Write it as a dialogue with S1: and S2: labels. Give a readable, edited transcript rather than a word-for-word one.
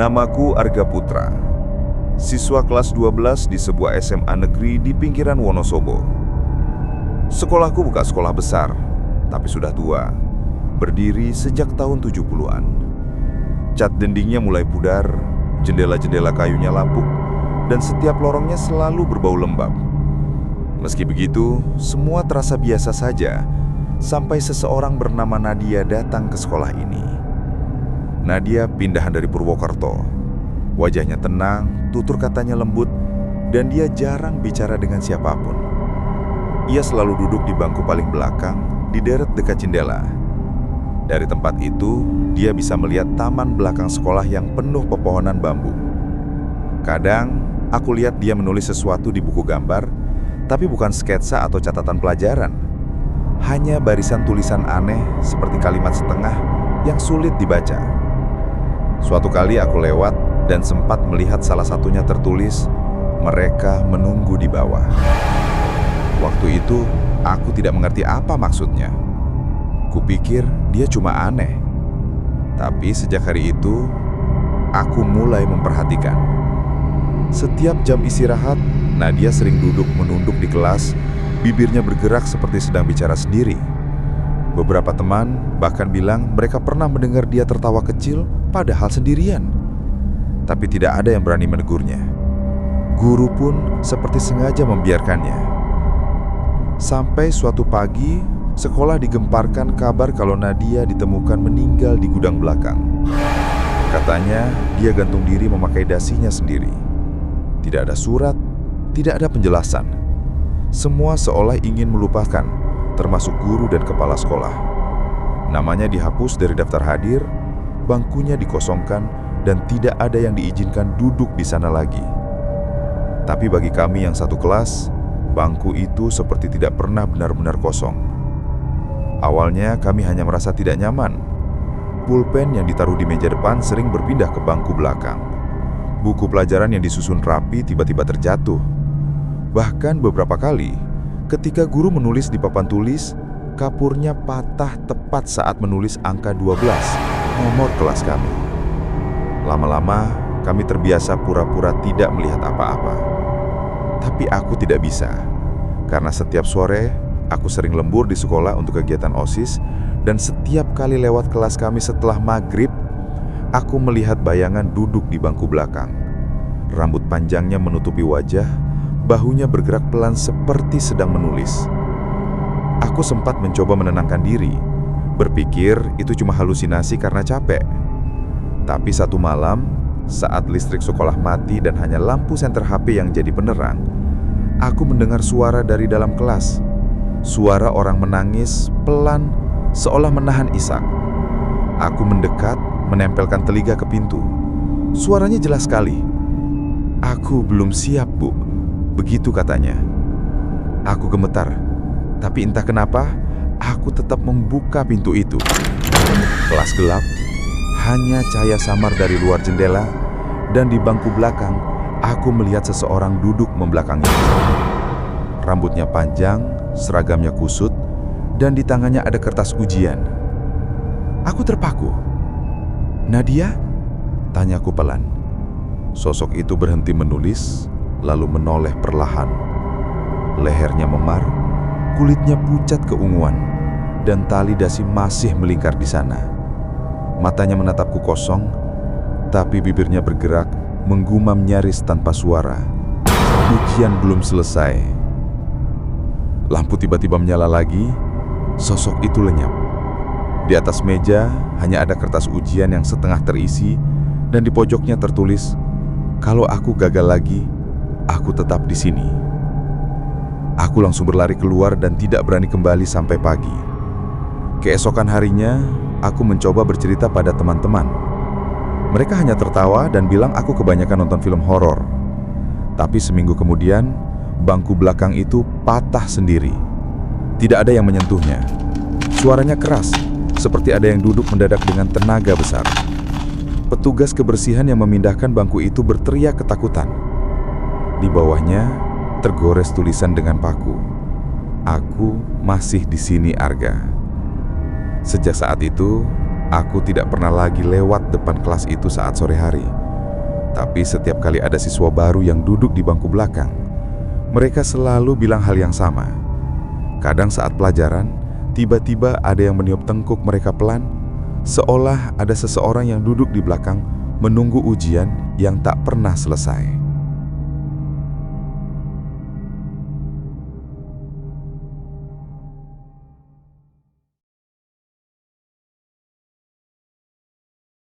S1: Namaku Arga Putra, siswa kelas 12 di sebuah SMA negeri di pinggiran Wonosobo. Sekolahku bukan sekolah besar, tapi sudah tua, berdiri sejak tahun 70-an. Cat dindingnya mulai pudar, jendela-jendela kayunya lapuk, dan setiap lorongnya selalu berbau lembab. Meski begitu, semua terasa biasa saja, sampai seseorang bernama Nadia datang ke sekolah ini. Nadia pindahan dari Purwokerto. Wajahnya tenang, tutur katanya lembut, dan dia jarang bicara dengan siapapun. Ia selalu duduk di bangku paling belakang, di deret dekat jendela. Dari tempat itu, dia bisa melihat taman belakang sekolah yang penuh pepohonan bambu. Kadang, aku lihat dia menulis sesuatu di buku gambar, tapi bukan sketsa atau catatan pelajaran. Hanya barisan tulisan aneh seperti kalimat setengah yang sulit dibaca. Suatu kali aku lewat dan sempat melihat salah satunya tertulis, "Mereka menunggu di bawah." Waktu itu, aku tidak mengerti apa maksudnya. Kupikir dia cuma aneh. Tapi sejak hari itu, aku mulai memperhatikan. Setiap jam istirahat, Nadia sering duduk menunduk di kelas, bibirnya bergerak seperti sedang bicara sendiri. Beberapa teman bahkan bilang mereka pernah mendengar dia tertawa kecil padahal sendirian. Tapi tidak ada yang berani menegurnya. Guru pun seperti sengaja membiarkannya. Sampai suatu pagi, sekolah digemparkan kabar kalau Nadia ditemukan meninggal di gudang belakang. Katanya dia gantung diri memakai dasinya sendiri. Tidak ada surat, tidak ada penjelasan. Semua seolah ingin melupakan, termasuk guru dan kepala sekolah. Namanya dihapus dari daftar hadir, bangkunya dikosongkan, dan tidak ada yang diizinkan duduk di sana lagi. Tapi bagi kami yang satu kelas, bangku itu seperti tidak pernah benar-benar kosong. Awalnya kami hanya merasa tidak nyaman. Pulpen yang ditaruh di meja depan sering berpindah ke bangku belakang. Buku pelajaran yang disusun rapi tiba-tiba terjatuh. Bahkan beberapa kali, ketika guru menulis di papan tulis, kapurnya patah tepat saat menulis angka 12, nomor kelas kami. Lama-lama, kami terbiasa pura-pura tidak melihat apa-apa. Tapi aku tidak bisa, karena setiap sore, aku sering lembur di sekolah untuk kegiatan OSIS, dan setiap kali lewat kelas kami setelah maghrib, aku melihat bayangan duduk di bangku belakang. Rambut panjangnya menutupi wajah, bahunya bergerak pelan seperti sedang menulis. Aku sempat mencoba menenangkan diri, berpikir itu cuma halusinasi karena capek. Tapi satu malam, saat listrik sekolah mati dan hanya lampu senter HP yang jadi penerang, aku mendengar suara dari dalam kelas. Suara orang menangis pelan, seolah menahan isak. Aku mendekat, menempelkan telinga ke pintu. Suaranya jelas sekali. "Aku belum siap, Bu," begitu katanya. Aku gemetar, tapi entah kenapa, aku tetap membuka pintu itu. Kelas gelap, hanya cahaya samar dari luar jendela, dan di bangku belakang, aku melihat seseorang duduk membelakangi. Rambutnya panjang, seragamnya kusut, dan di tangannya ada kertas ujian. Aku terpaku. "Nadia?" tanyaku pelan. Sosok itu berhenti menulis, lalu menoleh perlahan. Lehernya memar, kulitnya pucat keunguan, dan tali dasi masih melingkar di sana. Matanya menatapku kosong, tapi bibirnya bergerak, menggumam nyaris tanpa suara. Ujian belum selesai. Lampu tiba-tiba menyala lagi, sosok itu lenyap. Di atas meja hanya ada kertas ujian yang setengah terisi, dan di pojoknya tertulis, "Kalau aku gagal lagi, aku tetap di sini." Aku langsung berlari keluar dan tidak berani kembali sampai pagi. Keesokan harinya, aku mencoba bercerita pada teman-teman. Mereka hanya tertawa dan bilang aku kebanyakan nonton film horor. Tapi seminggu kemudian, bangku belakang itu patah sendiri. Tidak ada yang menyentuhnya. Suaranya keras, seperti ada yang duduk mendadak dengan tenaga besar. Petugas kebersihan yang memindahkan bangku itu berteriak ketakutan. Di bawahnya tergores tulisan dengan paku, "Aku masih di sini, Arga." Sejak saat itu, aku tidak pernah lagi lewat depan kelas itu saat sore hari, Tapi setiap kali ada siswa baru yang duduk di bangku belakang, mereka selalu bilang hal yang sama. Kadang saat pelajaran, tiba-tiba ada yang meniup tengkuk mereka pelan, seolah ada seseorang yang duduk di belakang menunggu ujian yang tak pernah selesai.